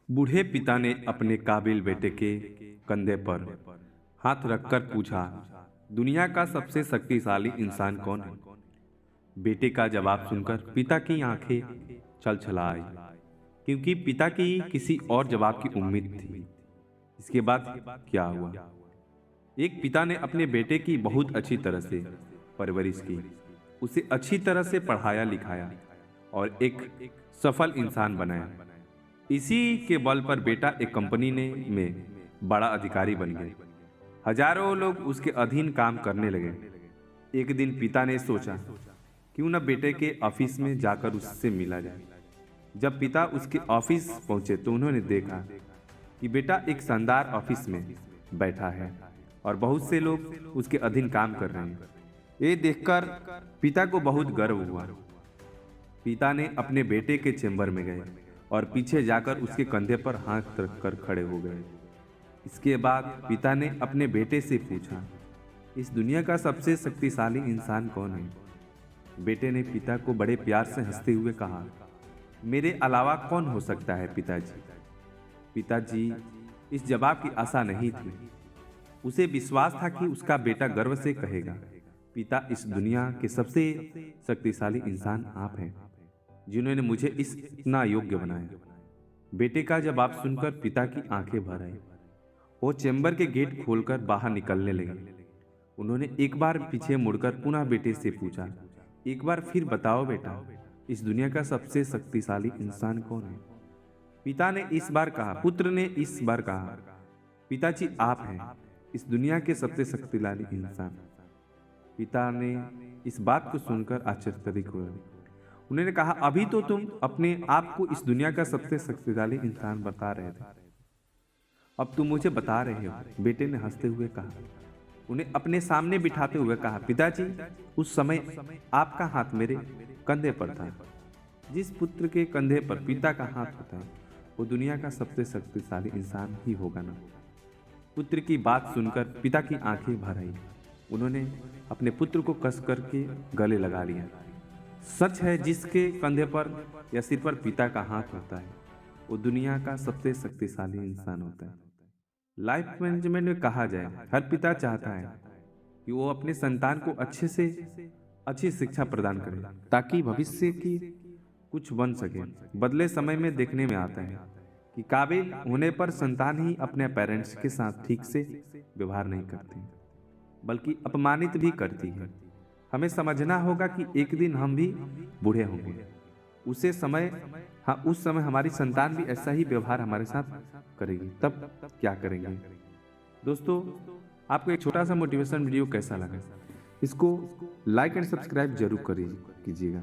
बूढ़े पिता ने अपने काबिल बेटे के कंधे पर हाथ रखकर पूछा, दुनिया का सबसे शक्तिशाली इंसान कौन है? बेटे का जवाब सुनकर पिता की आंखें छलछला आई, क्योंकि पिता की किसी और जवाब की उम्मीद थी। इसके बाद क्या हुआ? एक पिता ने अपने बेटे की बहुत अच्छी तरह से परवरिश की, उसे अच्छी तरह से पढ़ाया लिखाया और एक सफल इंसान बनाया। इसी के बल पर बेटा एक कंपनी ने में बड़ा अधिकारी बन गया। हजारों लोग उसके अधीन काम करने लगे। एक दिन पिता ने सोचा, क्यों न बेटे के ऑफिस में जाकर उससे मिला जाए। जब पिता उसके ऑफिस पहुंचे तो उन्होंने देखा कि बेटा एक शानदार ऑफिस में बैठा है और बहुत से लोग उसके अधीन काम कर रहे हैं। ये देखकर पिता को बहुत गर्व हुआ। पिता ने अपने बेटे के चेंबर में गए और पीछे जाकर उसके कंधे पर हाथ रखकर खड़े हो गए। इसके बाद पिता ने अपने बेटे से पूछा, इस दुनिया का सबसे शक्तिशाली इंसान कौन है? बेटे ने पिता को बड़े प्यार से हंसते हुए कहा, मेरे अलावा कौन हो सकता है पिताजी? पिताजी इस जवाब की आशा नहीं थी। उसे विश्वास था कि उसका बेटा गर्व से कहेगा, पिता इस दुनिया के सबसे शक्तिशाली इंसान आप हैं, जिन्होंने मुझे इतना योग्य बनाया। बेटे का जवाब सुनकर पिता की आंखें भर आई। वो चैम्बर के गेट खोलकर बाहर निकलने लगे। उन्होंने एक बार पीछे मुड़कर पुनः बेटे से पूछा, एक बार फिर बताओ बेटा, इस दुनिया का सबसे शक्तिशाली इंसान कौन है? पिता ने इस बार कहा, पुत्र ने इस बार कहा, पिताजी आप हैं इस दुनिया के सबसे शक्तिशाली इंसान। पिता ने इस बात को सुनकर आश्चर्यचकित हुए। उन्होंने कहा, अभी तो तुम अपने आप को इस दुनिया का सबसे शक्तिशाली इंसान बता रहे थे, अब तुम मुझे बता रहे हो। बेटे ने हंसते हुए कहा। उन्हें अपने सामने बिठाते हुए कहा, पिताजी उस समय आपका हाथ मेरे कंधे पर था। जिस पुत्र के कंधे पर पिता का हाथ होता है वो दुनिया का सबसे शक्तिशाली इंसान ही होगा ना। पुत्र की बात सुनकर पिता की आंखें भर आई। उन्होंने अपने पुत्र को कस करके गले लगा लिया। सच है, जिसके कंधे पर या सिर पर पिता का हाथ होता है वो दुनिया का सबसे शक्तिशाली इंसान होता है। लाइफ मैनेजमेंट में कहा जाए, हर पिता चाहता है कि वो अपने संतान को अच्छे से अच्छी शिक्षा प्रदान करे ताकि भविष्य की कुछ बन सके। बदले समय में देखने में आता है कि काबिल होने पर संतान ही अपने पेरेंट्स के साथ ठीक से व्यवहार नहीं करती, बल्कि अपमानित भी करती है। हमें समझना होगा कि एक दिन हम भी बूढ़े होंगे। उसे समय हाँ, उस समय हमारी संतान भी ऐसा ही व्यवहार हमारे साथ करेगी, तब क्या करेंगे? दोस्तों, आपको एक छोटा सा मोटिवेशन वीडियो कैसा लगा? इसको लाइक एंड सब्सक्राइब जरूर कीजिएगा।